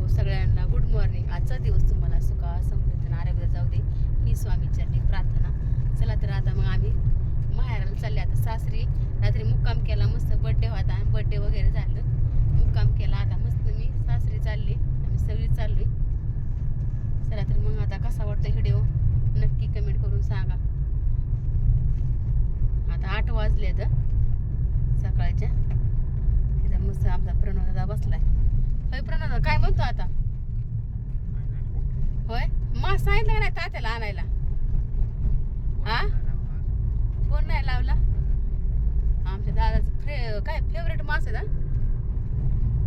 सगळ्यांना good morning. आजचा दिवस तुम्हाला सुखा समृद्ध आरोग्य जाऊ दे ही स्वामी चरणी प्रार्थना. चला तर आता मग आम्ही माहेराला चालले. आता सासरी रात्री मुक्काम केला, मस्त बड्डे होता, बड्डे वगैरे झालं, मुक्काम केला. आता मस्त मी सासरी चालली, आम्ही सगळी चाललोय. चला तर मग आता कसा वाटतो व्हिडिओ नक्की कमेंट करून सांगा. आता 8 वाजले तर सकाळच्या. तिथं मस्त आमचा प्रणव दादा बसलाय. होय प्रणव दादा काय म्हणतो आता? होय मास सांगितलं का नाही तात्याला आणायला? हा फोन नाही लावला. आमच्या दादाचं काय फेवरेट मास आहे ना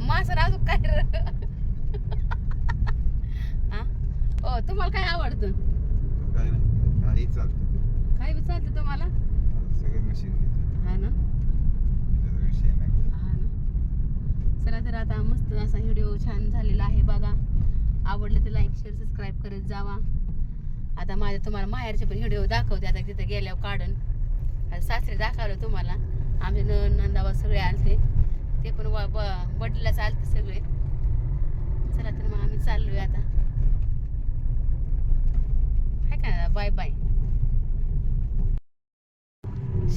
मास. अजून काय हा ओ तुम्हाला काय आवडतं? काय नाही, काही चालतं, काय बी चालतं तुम्हाला? सगळं मशीन घेते. हा ना, त्याचा विषय नाही. हा ना. चला तर आता मस्त असा व्हिडिओ छान झालेला आहे बघा. आवडले तर लाईक शेअर सबस्क्राईब करत जावा. आता माझ्या तुम्हाला माहेरचे पण व्हिडिओ दाखवते. आता तिथे गेल्यावर काढून. आता सासरे दाखवलं तुम्हाला. आमचे नंदाबा सगळे आलते, ते पण बड्डेला चालते सगळे. चला तर मग आम्ही चाललोय आता. काय काय बाय बाय.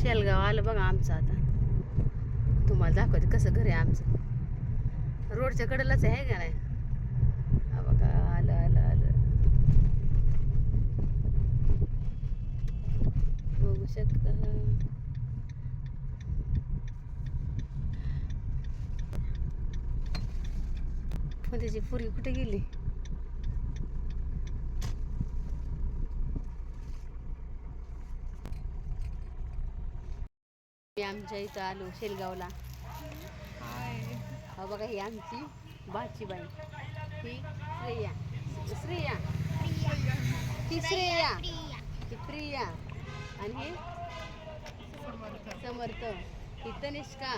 शेलगाव आलं बघा आमचं. आता तुम्हाला दाखवते कसं घर आहे आमचं. रोडच्या कडेलाच आहे का नाही? हा बघा आलं आलं आलं बघू शकता. पण त्याची पुरी कुठे गेली? आमच्या इथं आलो शेलगावला. हा बघा ही आमची बाची बाई, ही श्रेया, श्रेया ही श्रेया, ही प्रिया आणि हे समर्थ, ही तनिष्का,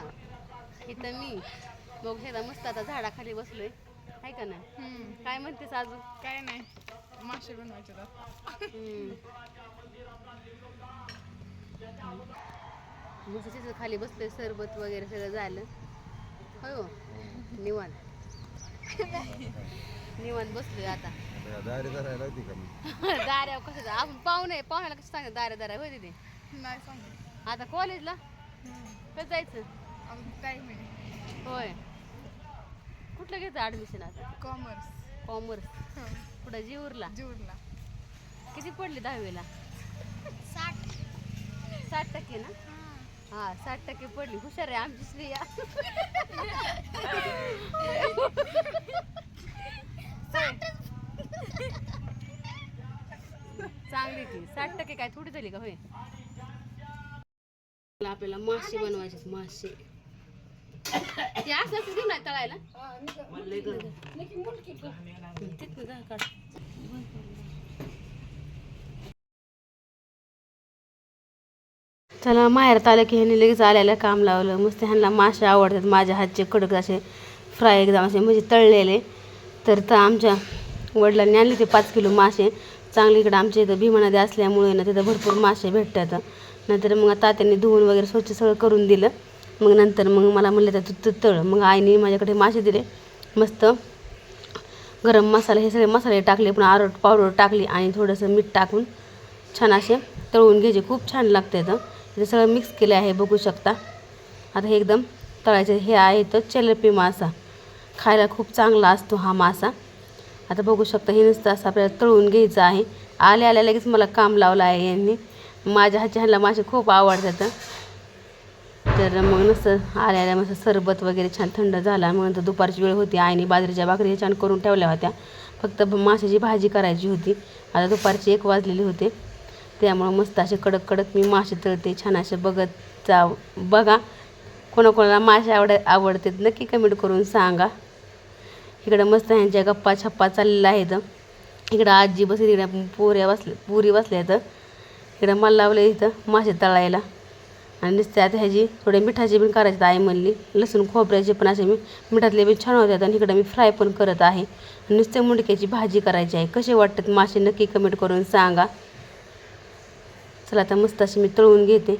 ही तमी. मग हे मस्त आता झाडाखाली बसलोय आहे का ना? काय म्हणतेस अजून? काय नाही, मासे बनवायचे. मस्त तिथं खाली बसलोय, सरबत वगैरे सगळं झालं. हो निवांत निवांत बसलोय आता. दारेदार होती का मी? दाऱ्या कसं आपण पाहुण्याला कसं सांगत दाऱ्या होय तिथे. नाही सांग. आता कॉलेजला कसं जायचं? टाईम आहे. होय कुठलं घ्यायचं ॲडमिशन आता? कॉमर्स. कॉमर्स कुठं? जीवरला. जीवरला. किती पडली 10वीला? 60% ना? हा 60% पडली. हुशार आहे आमची श्रेया. चांगली ती 60% काय थोडी झाली का? होय आपल्याला मासे बनवायचे. मासे ते असं घेऊन आहे तळायला. चला माहेरात आलं की ह्यांनी लगेच आल्याला काम लावलं. मस्त ह्यांना मासे आवडतात माझ्या हातचे, कडक असे फ्राय एकदम असे म्हणजे तळलेले. तर आमच्या वडिलांनी आणले ते 5 किलो मासे. चांगली इकडं आमच्या इथं भीमा नदी असल्यामुळे ना तिथं भरपूर मासे भेटतात. नंतर मग तात्यांनी धुवून वगैरे स्वच्छ सगळं करून दिलं. मग नंतर मग मला म्हणलं तर तू तळ. मग आईने माझ्याकडे मासे दिले. मस्त गरम मसाला हे सगळे मसाले टाकले, पण आरड पावडर टाकली आणि थोडंसं मीठ टाकून छान असे तळून घ्यायचे. खूप छान लागते. ते सगळं मिक्स केलं आहे बघू शकता. आता हे एकदम तळायचे. हे आहे तर चलपी मासा, खायला खूप चांगला असतो हा मासा. आता बघू शकता हे नुसतं असं आपल्याला तळून घ्यायचं आहे. आल्या लगेच मला काम लावलं आहे यांनी. माझ्या हातच्या ह्यांना मासे खूप आवडतात. तर मग नुसतं आल्या मस्त सरबत वगैरे छान थंड झाला. मग नंतर दुपारची वेळ होती. आईने बाजरीच्या भाकरी छान करून ठेवल्या होत्या. फक्त माशाची भाजी करायची होती. आता दुपारची 1 वाजलेले होते. त्यामुळं मस्त असे कडक कडक मी मासे तळते. छान असे बघत जा बघा. कोणाकोणाला मासे आवडतात नक्की कमेंट करून सांगा. इकडं मस्त ह्यांच्या गप्पा छप्पा चाललेल्या आहेत. इकडं आजी बसली, इकडं पुरी बसल्या आहेत. इकडं मला लावलं इथं मासे तळायला. आणि नुसते आता ह्याची थोडे मिठाचे पण करायचे आई म्हणली. लसूण खोबऱ्याचे पण असे मिठातले पण छान होतात. आणि इकडं मी फ्राय पण करत आहे. नुसते मुंडक्याची भाजी करायची आहे. कसे वाटतात मासे नक्की कमेंट करून सांगा. चला आता मस्त अशी मी तळून घेते.